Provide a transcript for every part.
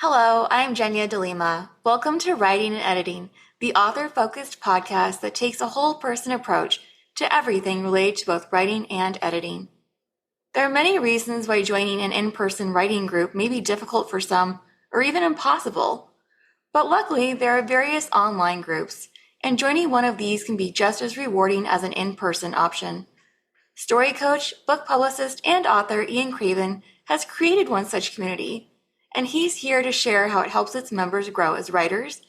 Hello, I'm Jenya DeLima. Welcome to Writing and Editing, the author-focused podcast that takes a whole-person approach to everything related to both writing and editing. There are many reasons why joining an in-person writing group may be difficult for some, or even impossible. But luckily, there are various online groups, and joining one of these can be just as rewarding as an in-person option. Story coach, book publicist, and author Ian Craven has created one such community, and he's here to share how it helps its members grow as writers,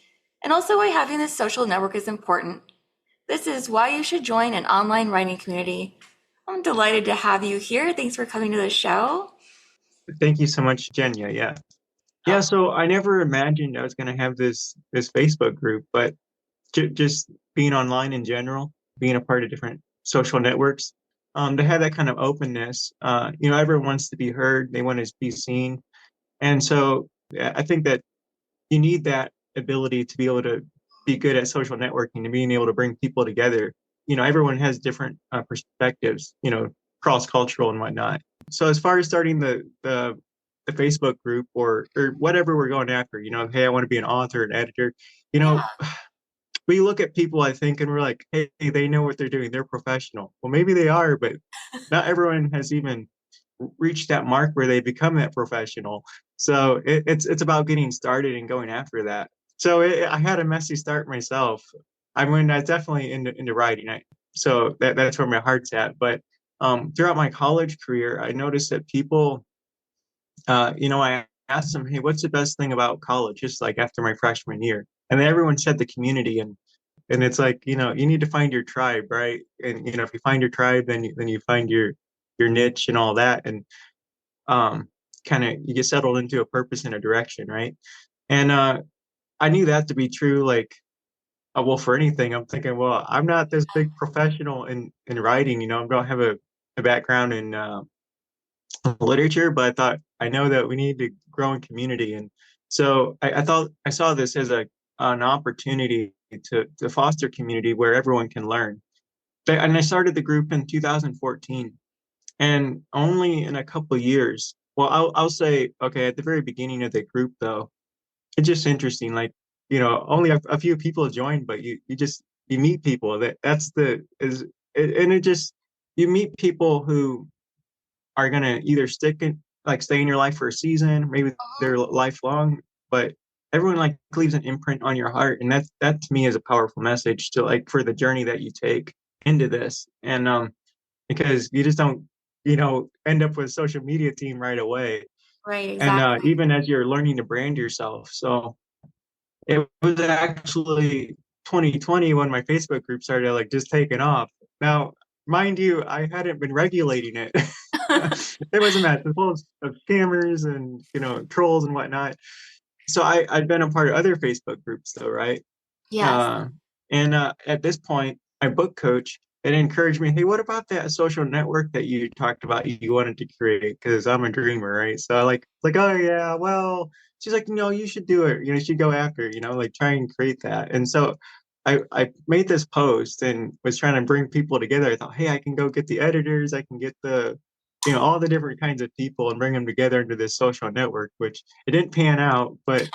and also why having this social network is important. This is why you should join an online writing community. I'm delighted to have you here. Thanks for coming to the show. Thank you so much, Jenya. Yeah. So I never imagined I was going to have this Facebook group, but just being online in general, being a part of different social networks, to have that kind of openness. Everyone wants to be heard. They want to be seen, and so yeah, I think that you need that ability to be able to be good at social networking and being able to bring people together. Everyone has different perspectives, cross cultural and whatnot. So as far as starting the Facebook group or whatever we're going after, hey, I want to be an author, an editor, Yeah. we look at people, I think, and we're like, hey, they know what they're doing. They're professional. Well, maybe they are, but not everyone has even reached that mark where they become that professional. So it's about getting started and going after that. So I had a messy start myself. I mean, I definitely into writing. So that's where my heart's at. But throughout my college career, I noticed that people, I asked them, hey, what's the best thing about college? Just like after my freshman year. And then everyone said the community. And it's like, you need to find your tribe, right? And, if you find your tribe, then you find your niche and all that. And kind of you get settled into a purpose and a direction, right? And I knew that to be true, like, well, for anything, I'm thinking, well, I'm not this big professional in writing, I don't have a background in literature, but I thought I know that we need to grow in community. And so I thought I saw this as an opportunity to foster community where everyone can learn. And I started the group in 2014, and only in a couple of years. Well, I'll say, okay, at the very beginning of the group, though, it's just interesting. Like, only a few people joined, but you meet people that's the is and it just you meet people who are gonna either stay in your life for a season, maybe they're lifelong, but everyone like leaves an imprint on your heart, and that to me is a powerful message to like for the journey that you take into this. And because you just don't end up with a social media team right away, Right, and exactly. even as you're learning to brand yourself. So it was actually 2020 when my Facebook group started like just taking off. Now, mind you, I hadn't been regulating it. It was a mess. It's full of scammers and trolls and whatnot. So I'd been a part of other Facebook groups though, right? Yes. Uh, and at this point, my book coach had encouraged me, hey, what about that social network that you talked about you wanted to create? Because I'm a dreamer, right? So I like, oh yeah, well, she's like, no, you should do it. You should go after, like try and create that. And so I made this post and was trying to bring people together. I thought, hey, I can go get the editors, I can get all the different kinds of people and bring them together into this social network, which it didn't pan out, but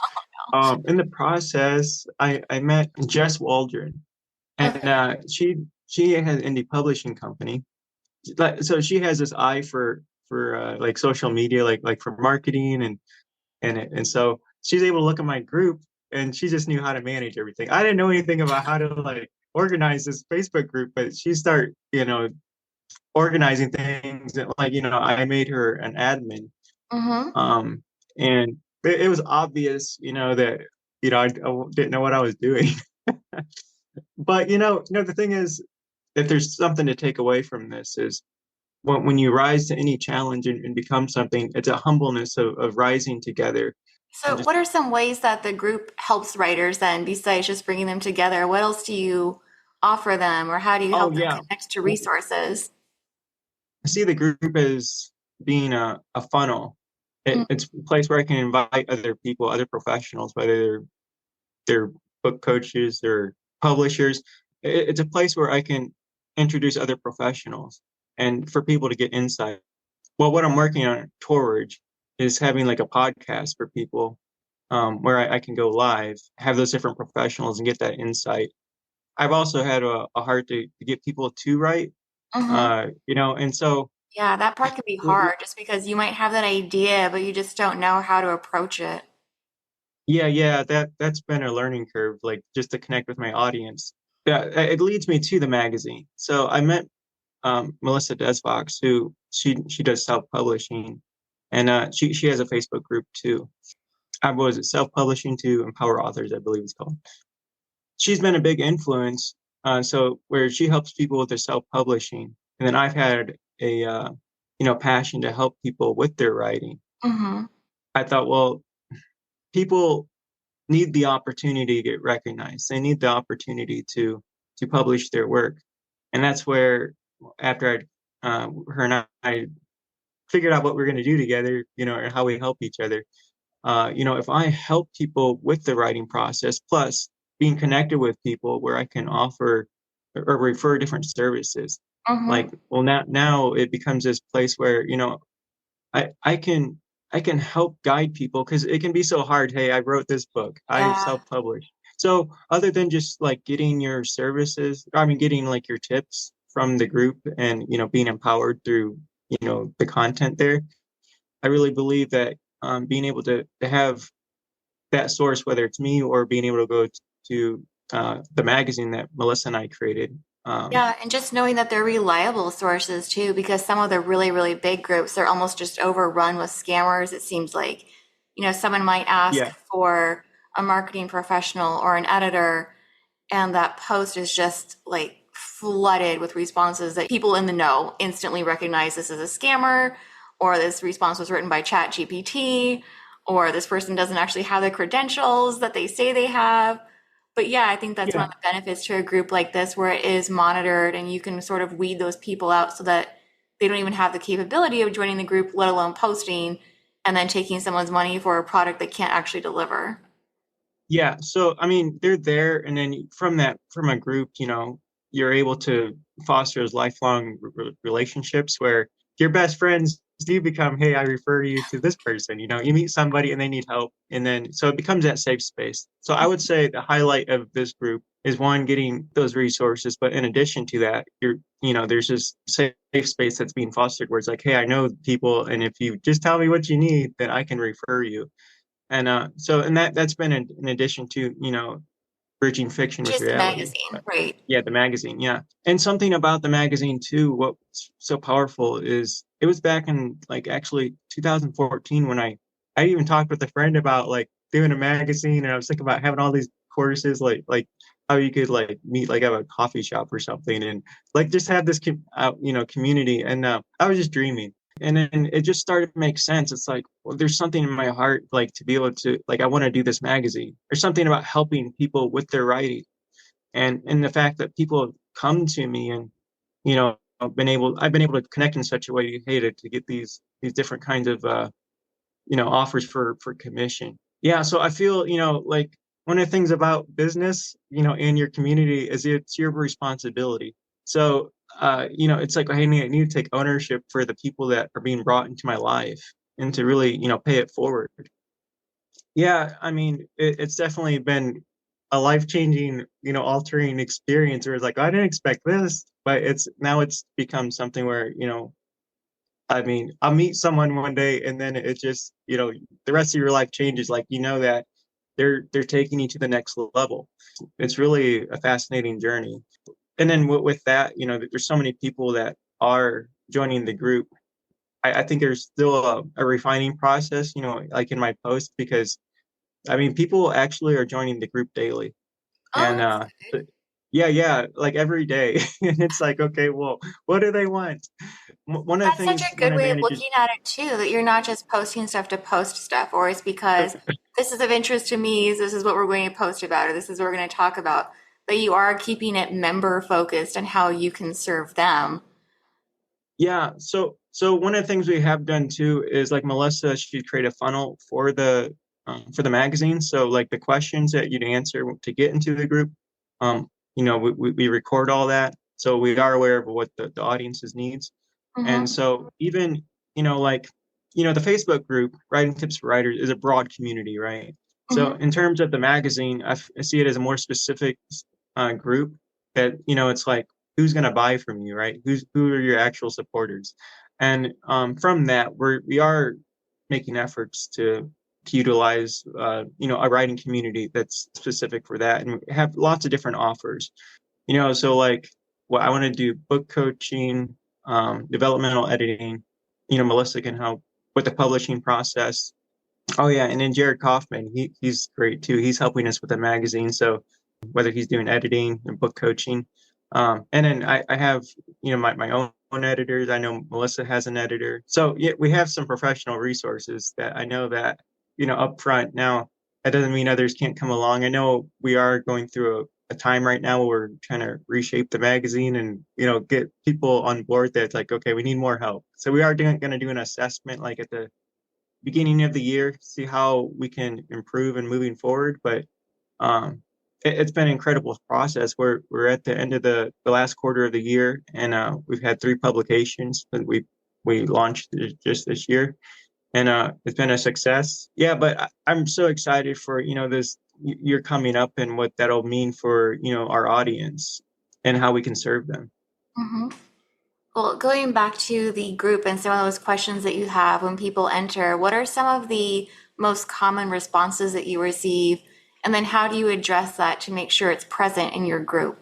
in the process, I met Jess Waldron, and Okay. she has an indie publishing company. So she has this eye for like social media, like for marketing and so she's able to look at my group and she just knew how to manage everything. I didn't know anything about how to like organize this Facebook group, but she started organizing things. And, like I made her an admin, Mm-hmm. um, and it was obvious, that I didn't know what I was doing. But the thing is, if there's something to take away from this is when you rise to any challenge and become something, it's a humbleness of rising together and So, just what are some ways that the group helps writers then, besides just bringing them together? What else do you offer them, or how do you oh help them yeah, connect to resources? I see the group as being a funnel. It's a place where I can invite other people, other professionals, whether they're book coaches or publishers. It's a place where I can introduce other professionals and for people to get insight. Well, what I'm working on towards is having like a podcast for people where I can go live, have those different professionals and get that insight. I've also had a heart to get people to write, Hmm. and so Yeah, that part can be hard just because you might have that idea, but you just don't know how to approach it. yeah, that's been a learning curve, like just to connect with my audience. Yeah, it leads me to the magazine. So I met Melissa Desveaux, who she does self-publishing, and she has a Facebook group too. What was it, self-publishing to empower authors, I believe it's called. She's been a big influence. So where she helps people with their self-publishing, and then I've had a passion to help people with their writing. Hmm. I thought, well, people need the opportunity to get recognized. They need the opportunity to publish their work, and that's where after her and I figured out what we're going to do together, and how we help each other. If I help people with the writing process, plus being connected with people where I can offer or refer different services, Hmm. like, well, now it becomes this place where, I can help guide people because it can be so hard. Hey, I wrote this book. I Yeah. self-published. So other than just like getting your services, I mean, getting like your tips from the group and being empowered through the content there, I really believe that being able to have that source, whether it's me or being able to go to the magazine that Melissa and I created. Yeah, and just knowing that they're reliable sources too, because some of the really, really big groups, they're almost just overrun with scammers, it seems like. Someone might ask Yeah, for a marketing professional or an editor, and that post is just like flooded with responses that people in the know instantly recognize this as a scammer, or this response was written by ChatGPT, or this person doesn't actually have the credentials that they say they have. But yeah, I think that's one yeah, of the benefits to a group like this where it is monitored and you can sort of weed those people out so that they don't even have the capability of joining the group, let alone posting and then taking someone's money for a product they can't actually deliver. yeah. So I mean, they're there, and then from a group, you're able to foster those lifelong relationships where your best friends do become, hey, I refer you to this person. You meet somebody and they need help, and then so it becomes that safe space. So I would say the highlight of this group is one, getting those resources, but in addition to that, there's this safe space that's being fostered where it's like, hey, I know people, and if you just tell me what you need, then I can refer you. And that's been in addition to bridging fiction with Just the reality. magazine, right? Yeah, the magazine. Yeah, and something about the magazine too. What's so powerful is it was back in like actually 2014 when I even talked with a friend about like doing a magazine, and I was thinking about having all these courses like how you could like meet like at a coffee shop or something, and like just have this community. And I was just dreaming. And then it just started to make sense. It's like, well, there's something in my heart, like to be able to, like, I want to do this magazine. There's something about helping people with their writing, and the fact that people have come to me and I've been able to connect in such a way, hey, to get these different kinds of offers for commission. Yeah, so I feel like one of the things about business in your community is it's your responsibility. So it's like, hey, I need to take ownership for the people that are being brought into my life and to really pay it forward. Yeah, I mean, it's definitely been a life-changing, altering experience where it's like, I didn't expect this, but it's become something where, I mean, I'll meet someone one day and then it just, the rest of your life changes. Like, that they're taking you to the next level. It's really a fascinating journey. And then with that, there's so many people that are joining the group. I think there's still a refining process, like in my post, because I mean, people actually are joining the group daily. Oh, And that's good. yeah, like every day. And it's like, okay, well, what do they want? One of the That's such things, a one good way of advantages, looking at it too, that you're not just posting stuff to post stuff, or it's because this is of interest to me, this is what we're going to post about, or this is what we're going to talk about. But you are keeping it member focused and how you can serve them. yeah. So one of the things we have done too is like Melissa, she'd create a funnel for the magazine. So like the questions that you'd answer to get into the group, we record all that, so we are aware of what the audience's needs. And Hmm. so even, like, the Facebook group, Writing Tips for Writers, is a broad community, right? So in terms of the magazine, I see it as a more specific group that, it's like, who's going to buy from you, right? Who are your actual supporters? And from that, we are making efforts to utilize, a writing community that's specific for that, and we have lots of different offers. So like, what I want to do, book coaching, developmental editing. Melissa can help with the publishing process. Oh yeah, and then Jared Kaufman, he's great too. He's helping us with the magazine. So whether he's doing editing and book coaching, and then I have my own editors. I know Melissa has an editor. So yeah, we have some professional resources that I know that up front. Now that doesn't mean others can't come along. I know we are going through a time right now where we're trying to reshape the magazine and get people on board that's like, okay, we need more help. So we are going to do an assessment like at the beginning of the year, see how we can improve and moving forward. But it's been an incredible process. We're at the end of the last quarter of the year, and we've had 3 publications that we launched just this year, and it's been a success. Yeah, but I'm so excited for this year coming up and what that'll mean for our audience and how we can serve them. Mm-hmm. Well, going back to the group and some of those questions that you have when people enter, what are some of the most common responses that you receive? And then how do you address that to make sure it's present in your group?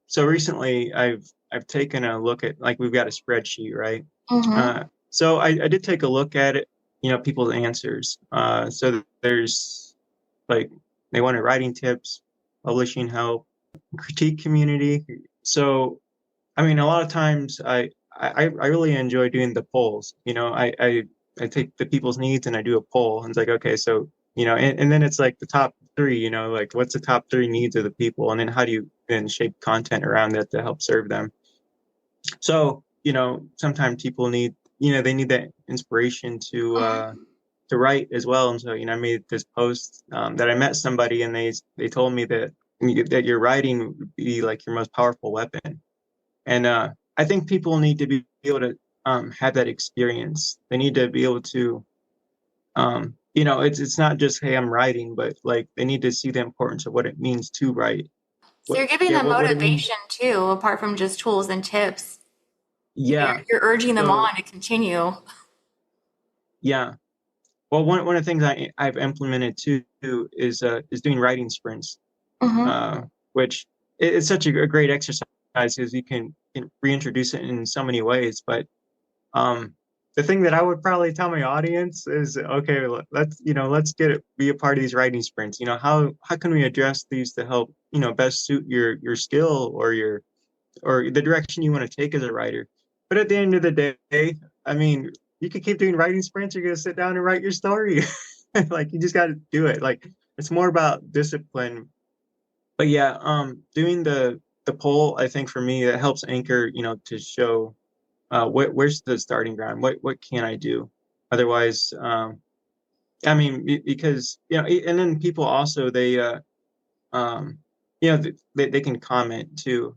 So recently, I've taken a look at, like, we've got a spreadsheet, right? Mm-hmm. So I did take a look at it, people's answers. So there's like, they wanted writing tips, publishing help, critique community. So I mean, a lot of times I really enjoy doing the polls. I take the people's needs and I do a poll, and it's like, okay, so and then it's like the top 3. Like, what's the top 3 needs of the people, and then how do you then shape content around that to help serve them? So sometimes people need they need that inspiration to write as well. And so I made this post that I met somebody, and they told me that your writing would be like your most powerful weapon. And I think people need to be able to have that experience. They need to be able to, it's not just, hey, I'm writing, but like they need to see the importance of what it means to write. So you're giving them What it means. motivation too, apart from just tools and tips. Yeah. You're urging them So on to continue. yeah. Well, one of the things I've implemented too is doing writing sprints, Mm-hmm. which it's such a great exercise because you can reintroduce it in so many ways. But the thing that I would probably tell my audience is, okay, let's be a part of these writing sprints. How can we address these to help best suit your skill or the direction you want to take as a writer. But at the end of the day, I mean, you could keep doing writing sprints. You're gonna sit down and write your story. Like, you just got to do it. Like, it's more about discipline. But yeah, doing the poll, I think for me, that helps anchor, to show where's the starting ground. What can I do? Otherwise, I mean, because and then people also um, they can comment too.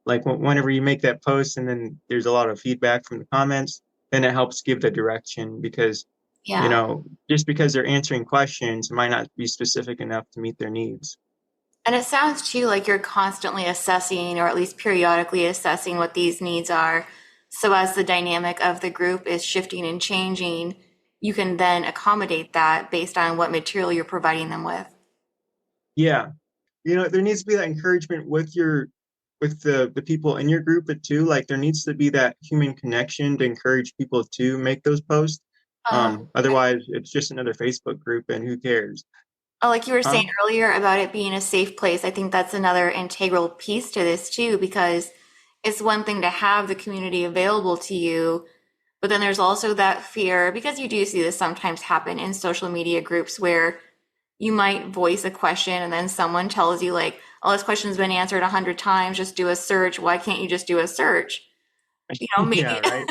Like, whenever you make that post, and then there's a lot of feedback from the comments, then it helps give the direction because Yeah. just because they're answering questions might not be specific enough to meet their needs. And it sounds too like you're constantly assessing, or at least periodically assessing, what these needs are. So as the dynamic of the group is shifting and changing, you can then accommodate that based on what material you're providing them with. Yeah, there needs to be that encouragement with the people in your group, but too, like, there needs to be that human connection to encourage people to make those posts. Okay. Otherwise, it's just another Facebook group, and who cares? Like you were saying Huh? earlier about it being a safe place, I think that's another integral piece to this too, because it's one thing to have the community available to you, but then there's also that fear, because you do see this sometimes happen in social media groups where you might voice a question and then someone tells you like, oh, this question's been answered 100 times, just do a search. Why can't you just do a search? Yeah, Maybe right.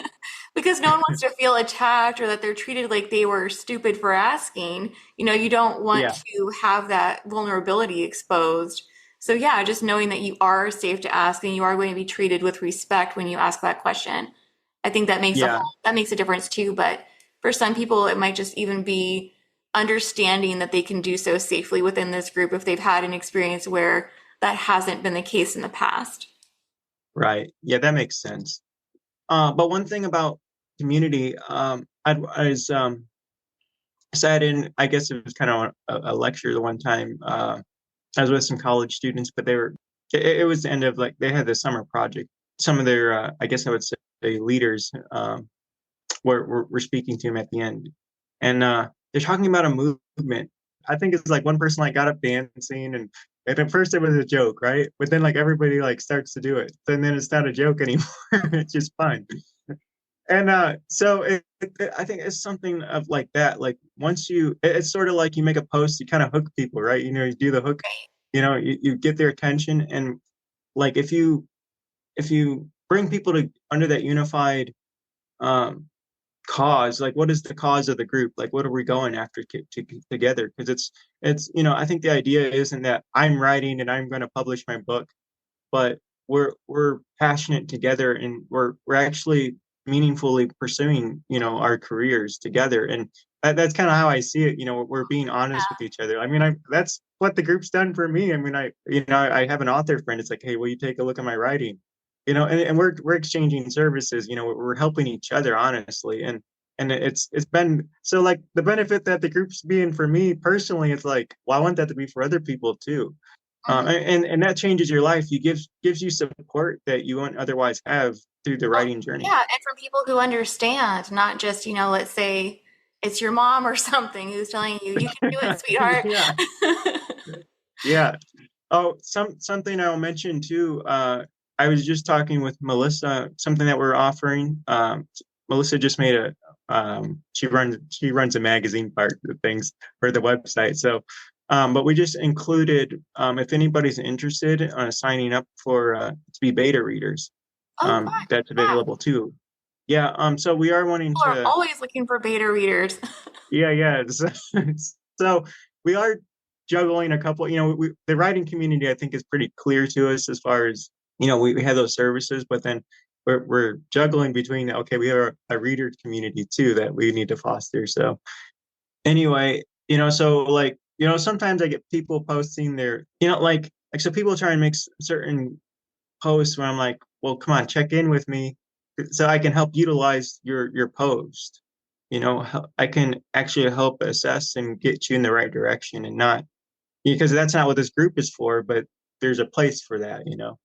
because no one wants to feel attacked or that they're treated like they were stupid for asking. You don't want Yeah, to have that vulnerability exposed. So yeah, just knowing that you are safe to ask and you are going to be treated with respect when you ask that question. I think that makes yeah, that makes a difference too. But for some people, it might just even be understanding that they can do so safely within this group if they've had an experience where that hasn't been the case in the past. Right. Yeah, that makes sense. But one thing about community, I was sat in, I guess it was kind of a lecture the one time. I was with some college students, but it was the end of like, they had the summer project. Some of their, I guess I would say leaders were speaking to him at the end. And they're talking about a movement. I think it's like one person like got up dancing and at first it was a joke, right? But then like everybody like starts to do it. And then it's not a joke anymore. It's just fun. And so I think it's something of like that. Like once it's sort of like you make a post, you kind of hook people, right? You know, you do the hook, you know, you get their attention. And like if you bring people to under that unified um, cause, like what is the cause of the group, like what are we going after together, because it's you know, I think the idea isn't that I'm writing and I'm going to publish my book, but we're passionate together and we're actually meaningfully pursuing, you know, our careers together. And that's kind of how I see it. You know, we're being honest with each other. I mean, that's what the group's done for me. I mean, I have an author friend. It's like, hey, will you take a look at my writing? You know, and we're exchanging services. You know, we're helping each other honestly. And it's been so like the benefit that the group's being for me personally, it's like, well, I want that to be for other people too. And that changes your life. You gives you support that you wouldn't otherwise have through the Well, writing journey. yeah, and from people who understand, not just, let's say it's your mom or something who's telling you, you can do it, sweetheart. Yeah, yeah. Oh, something I'll mention too. I was just talking with Melissa, something that we're offering. Melissa just made she runs a magazine part of things for the website. So, but we just included if anybody's interested signing up for to be beta readers, Oh, fun. that's Yeah. available too. Yeah. So we are wanting People are to. always looking for beta readers. Yeah, yeah. So we are juggling a couple. You know, the writing community I think is pretty clear to us as far as, you know, we have those services, but then we're juggling between, okay, we have a reader community too that we need to foster. So anyway, you know, so like, you know, sometimes I get people posting their, you know, like so people try and make certain posts where I'm like, well, come on, check in with me so I can help utilize your post. You know, I can actually help assess and get you in the right direction, and not because that's not what this group is for, but there's a place for that, you know.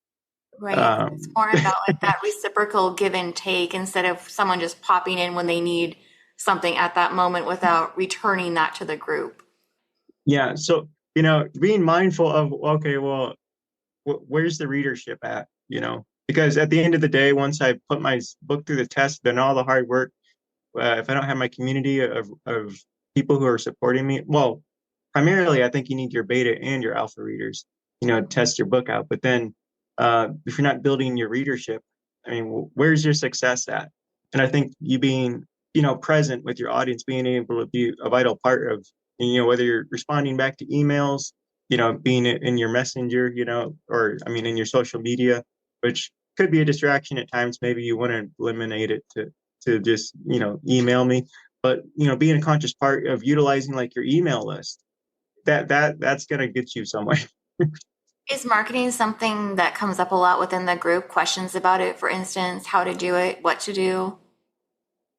Right. It's more about like that reciprocal give and take instead of someone just popping in when they need something at that moment without returning that to the group. Yeah. So, you know, being mindful of, okay, well, where's the readership at, you know, because at the end of the day, once I put my book through the test, done all the hard work, if I don't have my community of people who are supporting me, well, primarily I think you need your beta and your alpha readers, you know, to test your book out. But then if you're not building your readership, I mean, where's your success at? And I think you being, you know, present with your audience, being able to be a vital part of, you know, whether you're responding back to emails, you know, being in your messenger, you know, or I mean, in your social media, which could be a distraction at times. Maybe you want to eliminate it to just, you know, email me, but you know, being a conscious part of utilizing like your email list, that's going to get you somewhere. Is marketing something that comes up a lot within the group? Questions about it, for instance, how to do it, what to do?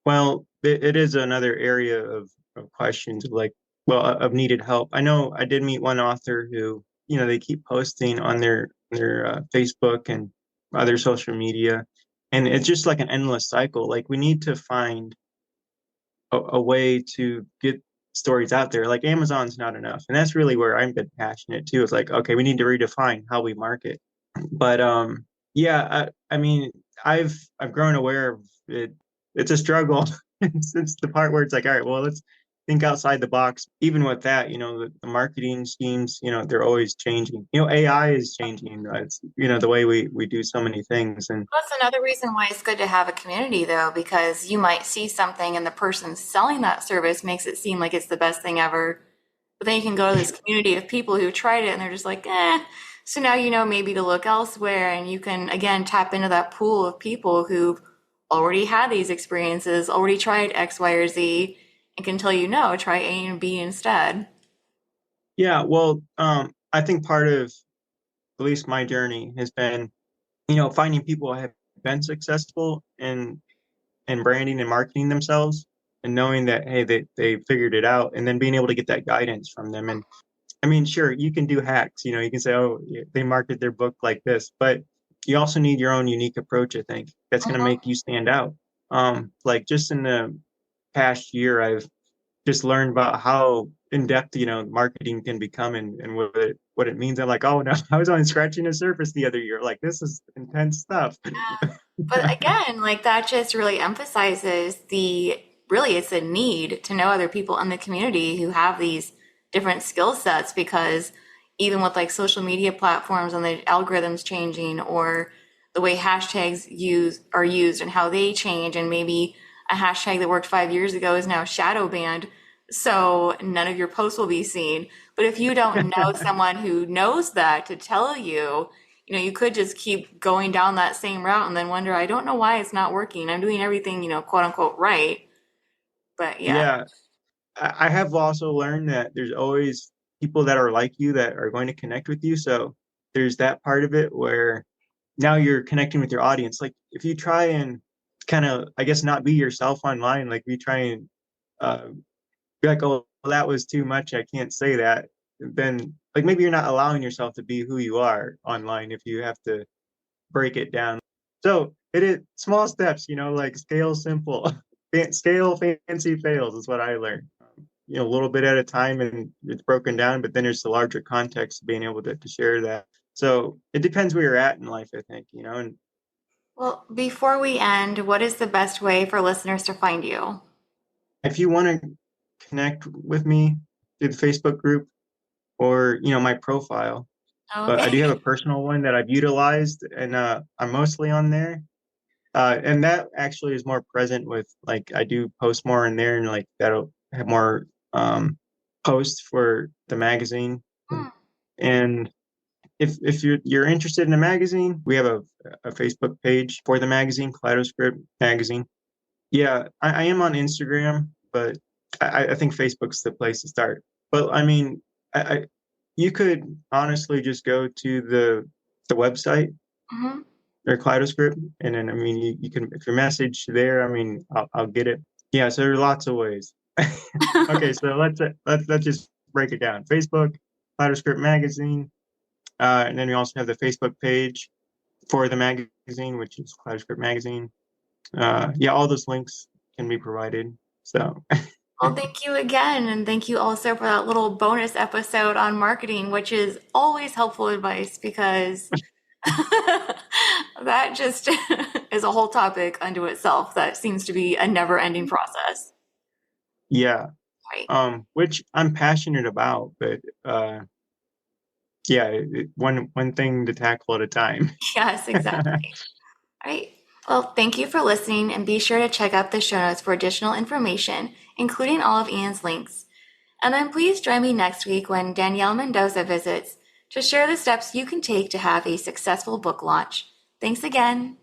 Well, it is another area of questions of like, well, of needed help. I know I did meet one author who, you know, they keep posting on their Facebook and other social media, and it's just like an endless cycle. Like we need to find a way to get stories out there. Like Amazon's not enough, and that's really where I've been passionate too. It's like, okay, we need to redefine how we market. But yeah, I mean, I've grown aware of it. It's a struggle since the part where it's like, all right, well, let's think outside the box. Even with that, you know, the marketing schemes, you know, they're always changing. You know, AI is changing. It's, you know, the way we do so many things. And That's another reason why it's good to have a community, though, because you might see something and the person selling that service makes it seem like it's the best thing ever. But then you can go to this community of people who tried it and they're just like, eh. So now you know maybe to look elsewhere and you can, again, tap into that pool of people who've already had these experiences, already tried X, Y, or Z, and can tell you no, try A and B instead. Yeah, well, I think part of at least my journey has been, finding people who have been successful in branding and marketing themselves, and knowing that, hey, they figured it out, and then being able to get that guidance from them. And I mean, sure, you can do hacks, you can say, oh, they marketed their book like this, but you also need your own unique approach, I think, that's going to make you stand out. Like just in the past year, I've just learned about how in depth, marketing can become, and what it means. I'm like, oh no, I was only scratching the surface the other year. Like, this is intense stuff. But again, like that just really emphasizes really it's a need to know other people in the community who have these different skill sets, because even with like social media platforms and the algorithms changing, or the way are used and how they change, and maybe a hashtag that worked 5 years ago is now shadow banned, so none of your posts will be seen. But if you don't know someone who knows that to tell you, you could just keep going down that same route and then wonder, I don't know why it's not working. I'm doing everything, quote unquote, right. But yeah. Yeah, I have also learned that there's always people that are like you that are going to connect with you. So there's that part of it where now you're connecting with your audience. Like if you try and kind of, I guess, not be yourself online, like we try and uh, be like, oh, well, that was too much, I can't say that. Then like maybe you're not allowing yourself to be who you are online if you have to break it down. So it is small steps, like scale simple, scale fancy fails is what I learned. A little bit at a time, and it's broken down, but then there's the larger context of being able to share that. So it depends where you're at in life, I think, and Well, before we end, what is the best way for listeners to find you? if you want to connect with me through the Facebook group or, my profile, but I Okay. do have a personal one that I've utilized, and I'm mostly on there. And that actually is more present with, like, I do post more in there, and like that'll have more posts for the magazine. Hmm. And if you're interested in a magazine, we have a Facebook page for the magazine, KaleidoScript magazine. Yeah, I am on Instagram, but I think Facebook's the place to start. But I mean, I you could honestly just go to the website Mhm. or KaleidoScript, and then I mean, you can, if you message there, I mean, I'll get it. Yeah, so there are lots of ways. Okay, so let's just break it down. Facebook, KaleidoScript magazine, and then we also have the Facebook page for the magazine, which is KaleidoScript magazine. Yeah, all those links can be provided. So Well, thank you again. And thank you also for that little bonus episode on marketing, which is always helpful advice, because that just is a whole topic unto itself that seems to be a never ending process. yeah, Right. which I'm passionate about, but yeah, one thing to tackle at a time. Yes, exactly. All right. Well, thank you for listening, and be sure to check out the show notes for additional information, including all of Ian's links. And then please join me next week when Danielle Mendoza visits to share the steps you can take to have a successful book launch. Thanks again.